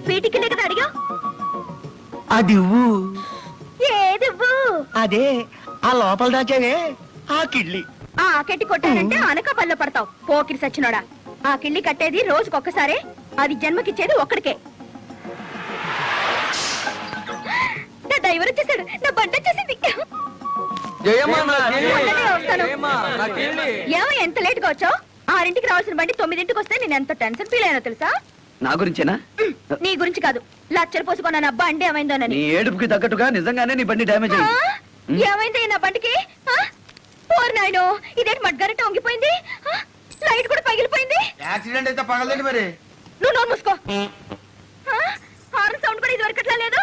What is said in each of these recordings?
వీటికి కదా అడిగా అది ఏదివ్వు అదే ఆ లోపల దాచావే ఆ కిళ్ళి. ఆ కెట్టి కొట్టానంటే అనకాపల్లో పడతావు పోకిరి సచ్చినోడా. ఆ కిళ్ళి కట్టేది రోజుకొక్కసారే, అది జన్మకిచ్చేది ఒక్కడికే. నా డ్రైవర్ వచ్చేసాడు, నా బండి వచ్చేసింది. ఏమో ఎంత లేట్ గా వచ్చావు? 6ంటికి రావాల్సిన బండి 9ంటికి వస్తే నేను ఎంత టెన్షన్ ఫీల్ అయినా తెలుసా? నా గురించేనా? నీ గురించి కాదు, లక్షలు పోసుకున్నా నా బండి ఏమైందోనని. నీ ఏడుపుకి తగ్గట్టుగా నిజంగానే నీ బండి డ్యామేజ్ అయింది. ఏమైంది నా బండికి? పోరు నాయనో, ఇదేంటి మడ్గారెట్ట వంగిపోయింది, లైట్ కూడా పగిలిపోయింది. యాక్సిడెంట్ అయితే పగలదండి మరి. నువ్వు నోరు మూసుకో. హార్న్ సౌండ్ కూడా ఇది వరకట్లా లేదు.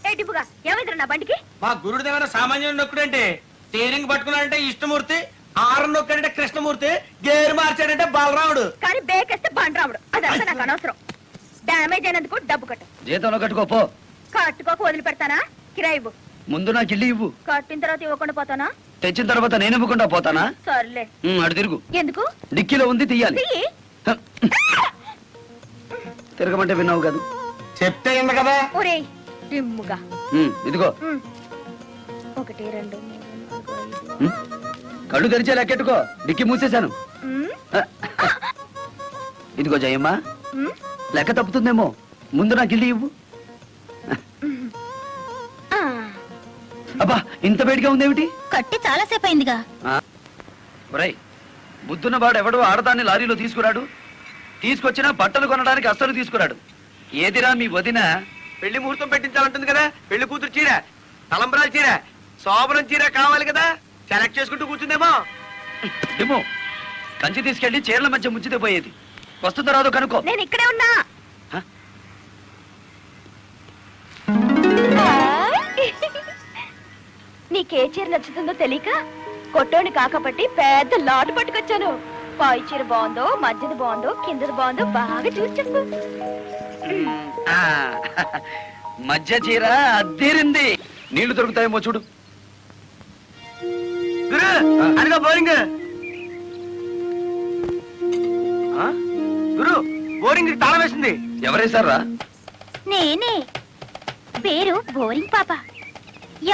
ఏటిపుగా ఏమైందిరా నా బండికి? మా గురుడు దగ్గర సామాన్యుడు నొక్కుడంటే స్టీరింగ్ పట్టుకున్నాడంటే ఇష్టమూర్తి, ఆరం నొక్కాడంటే కృష్ణమూర్తి, గేరు మార్చాడంటే బలరాముడు. కానీ బేకేస్తే బండరాముడు. అదంతా నాకు అనవసరం. డ్యామేజ్ అయినందుకు డబ్బు కట్టు. జీతంలో కట్టుకోపో. కట్టుకోక వదిలిపెడతానా? కిరాయి ఇవ్వు. ముందు నాకు ఇల్లు ఇవ్వు. కట్టిన తర్వాత ఇవ్వకుండా పోతానా? తెచ్చిన తర్వాత నేను ఇవ్వకుండా పోతానా? సర్లే. అటు తిరుగు. ఎందుకు? డిక్కీలో ఉంది, తీయాలి. తిరగమంటే విన్నావు కాదు, చెప్తే ఇంద కదా. ఒరేయ్ రిమ్ముగా. ఇదిగో 1 2 3 4 5 కళ్ళు తెరిచే లెక్కెట్టుకో, డిక్కి మూసేశాను. ఇదిగో జయమ్మ, లెక్క తప్పుతుందేమో, ముందు నాకు ఇల్లు ఇవ్వు. అబ్బా ఇంత వేడిగా ఉందేమిటి? కట్టి చాలా సేపు అయిందిగా. బుద్ధున్న వాడు ఎవడో ఆడదాన్ని లారీలో తీసుకురాడు, తీసుకొచ్చినా బట్టలు కొనడానికి అస్సలు తీసుకురాడు. ఏదిరా మీ వదిన పెళ్లి ముహూర్తం పెట్టించాలంటుంది కదా, పెళ్లి కూతురు చీర, తలంబరాల చీర, శోభనం చీర కావాలి కదా, సెలెక్ట్ చేసుకుంటూ కూర్చుందేమో. ఏమో కంచి తీసుకెళ్లి చీరల మధ్య ముంచితే పోయేది. వస్తుందో రాదో కనుక్కో. నేను ఇక్కడే ఉన్నా. నీకే చీర నచ్చుతుందో తెలియక కొట్టోని కాకపట్టి పెద్ద లాటు పట్టుకొచ్చాను. పై చీర బాగుందో, మధ్యది బాగుందో, కిందది బాగుందో బాగా చూసి చెప్పు. మధ్య చీర అద్దీరింది. నీళ్లు దొరుకుతాయేమో చూడు. అదిగో బోరింగ్. గురు బోరింగ్ తాళం వేసింది. ఎవరేశారా? నేనే. పేరు బోరింగ్ పాప.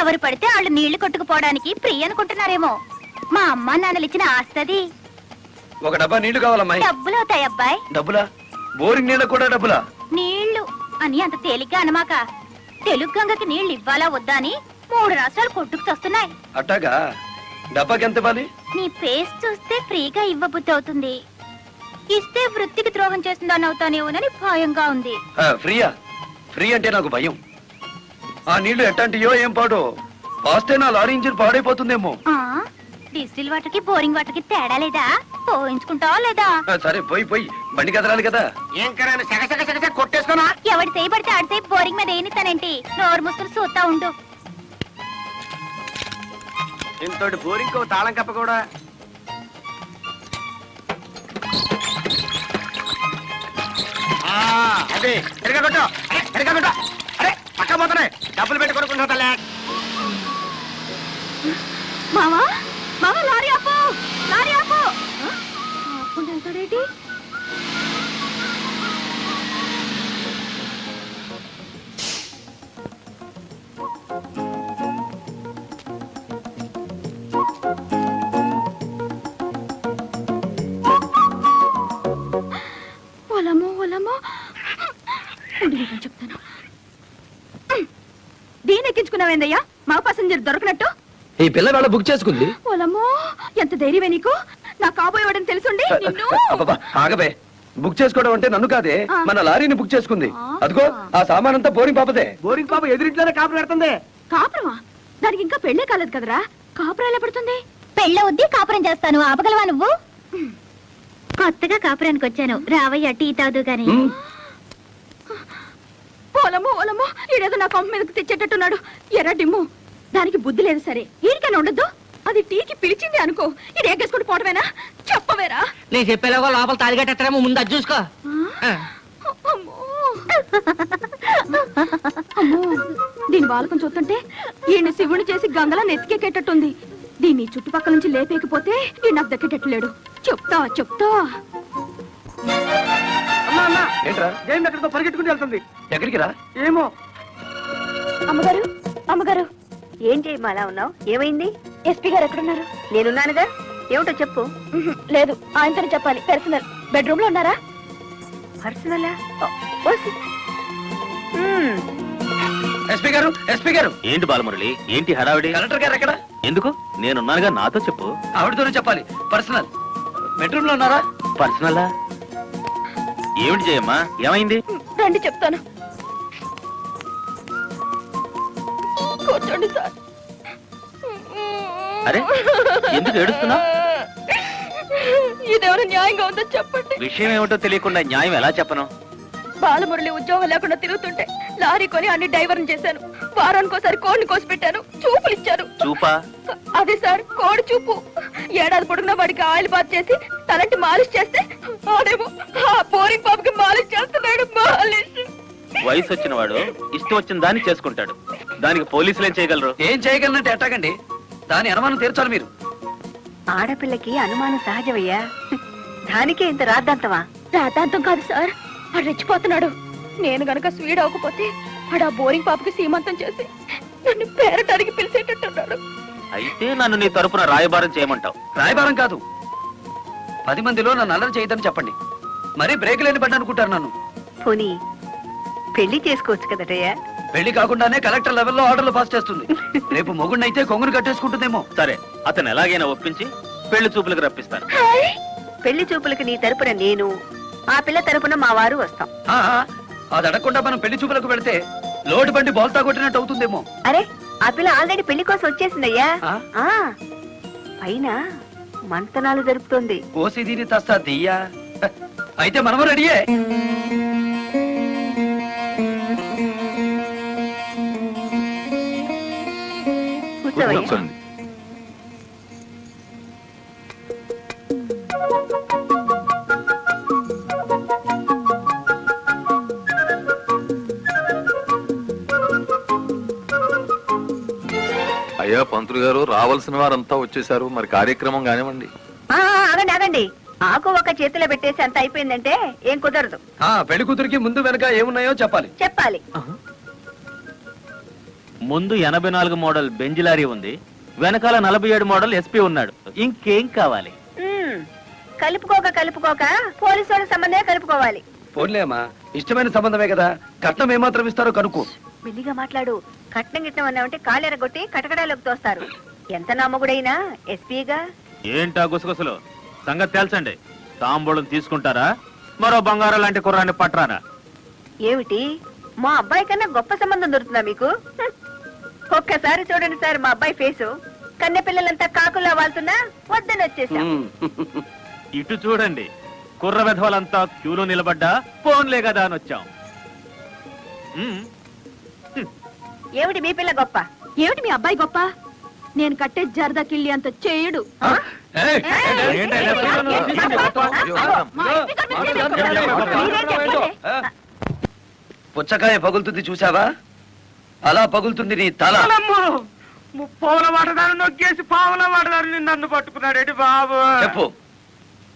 ఎవరు పడితే వాళ్ళు నీళ్లు కొట్టుకుపోవడానికి ప్రియ అనుకుంటున్నారేమో. మా అమ్మ నాన్నలు ఇచ్చిన ఆస్తది. ఒక డబ్బా నీళ్లు కావాలమ్మాయి. డబ్బులు అవుతాయి అబ్బాయి. డబ్బులా? బోరింగ్ నీళ్ళకు కూడా డబ్బులా? నీళ్లు అని అంత తేలిగ్గా అనమాక. తెలుగు గంగకి నీళ్లు ఇవ్వాలా వద్దా అని 3 రాష్ట్రాలు కొట్టుకు వస్తున్నాయి. అట్టాగా? డబ్బాకి ఎంత ఇవ్వాలి? నీ ఫేస్ చూస్తే ఫ్రీగా ఇవ్వబుద్ధి అవుతుంది. ఇస్తే వృత్తికి ద్రోహం చేస్తుందని అవుతానేమోనని భయంగా ఉంది. ఫ్రీయా? ఫ్రీ అంటే నాకు భయం. ఆ నీళ్లు ఎట్టంటియో ఏం పాడో, పాస్తే నా లారీ ఇంజిన్ పాడైపోతుందేమో. డిస్టిల్ వాటర్ కి బోరింగ్ వాటర్ కి తేడా లేదా? పోయించుకుంటావా లేదా? సరే పోయి పోయి బండి కదరాలి కదా. ఏం కరాని సగ కొట్టేసుకోనా? ఎవడి చేయబడితే ఆడితే బోరింగ్ మీద ఏనిస్తానేంటి? నోరు ముసులు చూస్తా ఉండు. ఇంతటి బోరింగ్ తాళం కప్ప కూడా. అదే తిరగొట్టు, అరే తిరగొట్టు, అరే పక్క పోతానే డబ్బులు పెట్టి కొనుక్కుంటా తల్లే. మామా మామా లారీ ఆపు, లారీ ఆపు. ఆపుంటాడేంటి? ఒలమో ఒలమో చెప్తాను. దీని ఎక్కించుకున్నావేందయ్యా మా పాసెంజర్ దొరకనట్టు? ఈ పిల్ల వేళ బుక్ చేసుకుంది. ఒలమో ఎంత ధైర్యమే నీకు? నా కాబోయేవాడని తెలుసుండి ఆగబే. బుక్ చేసుకోవడం అంటే నన్ను కాదే, మన లారీని బుక్ చేసుకుంది. అదిగో ఆ సామాన్ అంతా బోరింగ్ పాపదే. బోరింగ్ పాప ఎదురింట్లోనే కాపురం పెడుతుంది. కాపురమా? దానికి ఇంకా పెళ్ళే కాలేదు కదరా. కాపురం ఎలా పడుతుంది? పెళ్ళవుద్ది కాపురం చేస్తాను. ఆపగలవా నువ్వు? కొత్తగా కాపురానికి వచ్చాను, రావయ్య టీ తాదు గాని. ఓలమో ఓలమో ఈడేదో నా కొంప మీదకి తెచ్చేటట్టున్నాడు. ఎర్ర డిమ్ము, దానికి బుద్ధి లేదు. సరే ఈడికైనా ఉండద్దు. అది టీకి పిలిచింది అనుకో, ఇది ఎగ్గేసుకుంటూ పోవటమేనా? చెప్పవేరా? నేను చెప్పేలాగో లోపల తాలిగట్టేమో, ముందు అది చూసుకో. దీని బాలకం చూస్తుంటే ఈయన శివుని చేసి గంగలా నెత్తికెక్కేటట్టుంది. దీన్ని చుట్టుపక్కల నుంచి లేపేకపోతే ఈ నాకు దక్కేటట్లేడు. చెప్తా చెప్తా. ఏంట్రా జైన్ ఎక్కడికో పరిగెట్టుకుని వెళ్తుంది. ఎక్కడికి రా? ఏమో. అమ్మగారు అమ్మగారు ఏం చేయమ్మా అలా ఉన్నావు? ఏమైంది? ఎస్పీ గారు ఎక్కడున్నారు? నేనున్నానుగా, ఏమిటో చెప్పు. లేదు, ఆయనతోనే చెప్పాలి. పర్సనల్. బెడ్రూమ్ లో ఉన్నారా? పర్సనలా? ఎస్పీ గారు, ఎస్పీ గారు, ఏంటి బాలమురళి, ఏంటి హడావిడి? కలెక్టర్ గారు ఎక్కడ? ఎందుకు? నేనున్నానుగా, నాతో చెప్పు. ఆవిడతోనే చెప్పాలి. పర్సనల్. బెడ్రూమ్ లో ఉన్నారా? పర్సనలా? ఏమిటి చేయమ్మా, ఏమైంది? రండి చెప్తాను. కూర్చోండి సార్. అరే, ఎందుకు ఏడుస్తున్నావ్? ఇదేమైనా న్యాయంగా ఉందో చెప్పండి. విషయం ఏమిటో తెలియకుండా న్యాయం ఎలా చెప్పను? బాలమురళి ఉద్యోగం లేకుండా తిరుగుతుంటే లారీ కొని అన్ని డైవర్న్ చేశాను. వారానికోసారి కోడిని కోసి పెట్టాను. చూపులు ఇచ్చాను. చూపా? అదే సార్, కోడి చూపు. ఏడాది పొడుగునా వాడికి ఆయిల్ బాత్ చేసి తలంటి మాలిష్ చేస్తే ఆడేమో ఆ బోరింగ్ పాపకి మాలిష్ చేస్తున్నాడు. మాలిష్. వయసు వచ్చిన వాడు ఇష్టం వచ్చిన దాన్ని చేసుకుంటాడు. దానికి పోలీసులు ఏం చేయగలరు? ఏం చేయగలనంటే ఎట్టాగండి? దాని అనుమానం తీర్చాలి మీరు. ఆడపిల్లకి అనుమానం సహజమయ్యా, దానికే ఇంత రాద్దంతమా? రాతాంతం కాదు సార్, వాడు రెచ్చిపోతున్నాడు. నేను గనక స్వీడ్ అవ్వకపోతే వాడు ఆ బోరింగ్ పాపకి సీమంతం చేసి నన్ను పేరటానికి పిలిచేటట్టున్నాడు. అయితే నన్ను నీ తరపున రాయబారం చేయమంటావు? రాయబారం కాదు, 10 మందిలో నన్ను అల్లరి చేయదని చెప్పండి. మరీ బ్రేక్ లేని పడ్డ అనుకుంటారు నన్ను. పోనీ పెళ్లి చేసుకోవచ్చు కదటయ్యా? పెళ్లి కాకుండానే కలెక్టర్ లెవెల్లో ఆర్డర్లు పాస్ చేస్తుంది. రేపు మొగుడినైతే కొంగును కట్టేసుకుంటుందేమో. సరే, అతను ఎలాగైనా ఒప్పించి పెళ్లి చూపులకు రప్పిస్తాను. పెళ్లి చూపులకి నీ తరపున నేను, ఆ పిల్ల తరపున మా వారు వస్తాం. ఆ, అది అడగకుండా మనం పెళ్లి చూపులకు వెళితే లోటు బండి బోల్తా కొట్టినట్టు అవుతుందేమో. అరే, ఆ పిల్ల ఆల్రెడీ పెళ్లి కోసం వచ్చేసిందయ్యా. ఆ? ఆ, పైన మంతనాలు జరుపుతోంది. కోసి దీని తస్తా దియ్యా. అయితే మనము రెడీయే. కూర్చోవయ్యా. అయ్యా పంతులు గారు, రావాల్సిన వారంతా వచ్చేసారు, మరి కార్యక్రమం కానివ్వండి. ఆగండి ఆగండి, ఆకు ఒక చేతిలో పెట్టేసి అంత అయిపోయిందంటే ఏం కుదరదు. ఆ పెళ్లి కూతురికి ముందు వెనక ఏమున్నాయో చెప్పాలి. చెప్పాలి. ముందు 84 మోడల్ బెంజ్ లారీ ఉంది, వెనకాల 47 మోడల్ ఎస్పీ ఉన్నాడు. ఇంకేం కావాలి? కలుపుకోక కలుపుకోక పోలీసు వాళ్ళ సంబంధమే కలుపుకోవాలి. పోన్లేమ్మా, ఇష్టమైన సంబంధమే కదా. కట్నం ఏమాత్రం ఇస్తారో కనుక్కో. మెల్లిగా మాట్లాడు. కట్నం గిట్నం అన్నామంటే కాళ్ళెరగొట్టి కటకడాలోకి తోస్తారు. ఎంత నమ్మగుడైనా ఎస్పీగా. ఏంటా గుసగుసలు? సంగతి తేల్చండి. తాంబూలం తీసుకుంటారా, మరో బంగారం లాంటి కుర్రాన్ని పట్టరానా? ఏమిటి, మా అబ్బాయి కన్నా గొప్ప సంబంధం దొరుకుతుందా మీకు? ఒక్కసారి చూడండి సార్ మా అబ్బాయి ఫేసు. కన్నె పిల్లలంతా కాకులా వాళ్తున్నా వద్దని వచ్చేసాం. ఇటు చూడండి, కుర్ర వెధవలంతా క్యూలో నిలబడ్డా ఫోన్లే కదా అని వచ్చాం. ఏమిటి మీ పిల్ల గొప్ప? ఏమిటి మీ అబ్బాయి గొప్ప? నేను కట్టే జరదా కిళ్ళి అంత చేయడు. ఏయ్! పుచ్చకాయ పగులుతుంది చూసావా? అలా పగులుతుంది నీ తల. పావుల వాటదారు నొక్కేసి పావుల వాటదారు నన్ను పట్టుకున్నాడేంటి బాబు? చెప్పు,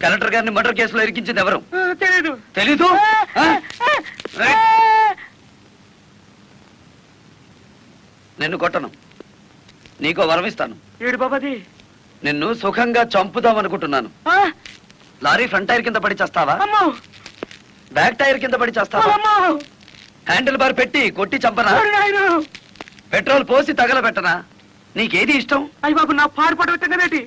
కలెక్టర్ గారిని మర్డర్ కేసులో ఇరికించింది ఎవరు? తెలీదు. తెలీదు? నిన్ను కొట్టను, నీకో వరం ఇస్తాను. ఏడు బాబాది. నిన్ను సుఖంగా చంపుదాం అనుకుంటున్నాను. లారీ ఫ్రంట్ టైర్ కింద పడి చేస్తావా? అమ్మో బ్యాక్ టైర్ కింద పడి చేస్తావా? అమ్మో హ్యాండిల్ బార్ పెట్టి కొట్టి చంపనా? నాయన. పెట్రోల్ పోసి తగలబెట్టనా? నీకేది ఇష్టం? అయ్య బాబు, నా పాడు పడవచ్చిందేటి?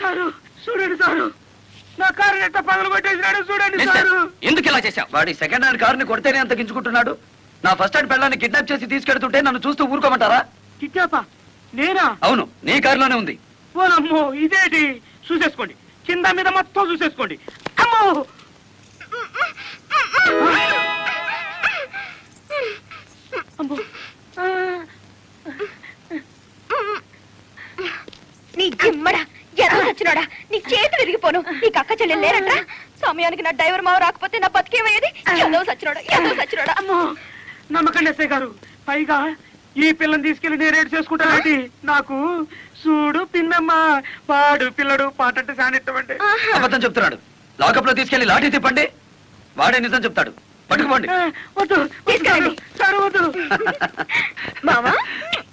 సారు చూడండి సారు నా కారు ఎట్ట పగలు కొట్టేసినాడు చూడండి సారు. ఎందుకు ఇలా చేశావు? వాడి సెకండ్ హ్యాండ్ కారుని కొడితేనే అంత గించుకుంటున్నాడు. నా ఫస్ట్ హ్యాండ్ పెళ్ళాన్ని కిడ్నాప్ చేసి తీసుకెడుతుంటే నన్ను చూస్తూ ఊరుకోమంటారా? కిట్టాపా నేనా? అవును, నీ కారులోనే ఉంది. ఓనమ్మో ఇదేంటి? చూసేసుకోండి, కింద మీద మొత్తం చూసేసుకోండి. అమ్మో అమ్మో నీ జిమ్మడా ఎంత వచ్చినాడా నీ చేతులు విరిగిపోను. నీకు అక్క చెల్లెలు లేరట్రా? సమయానికి నా డ్రైవర్ మావ రాకపోతే నా బతికేమయ్యేది. ఎంతో సచ్చినోడా. అమ్మో నమ్మకండి ఎస్ఐ గారు. పైగా ఈ పిల్లని తీసుకెళ్లి నేను రేటు చేసుకుంటానండి. నాకు చూడు పిన్నమ్మ వాడు పిల్లడు పాట అంటే సానిట్టమంటే. అబద్ధం చెప్తున్నాడు. లాకప్ లో తీసుకెళ్లి లాఠీ తిప్పండి, వాడే నిజం చెప్తాడు. పట్టుకుపోండి. వద్దు తీసుకెళ్ళండి. సార్ వద్దు. మావా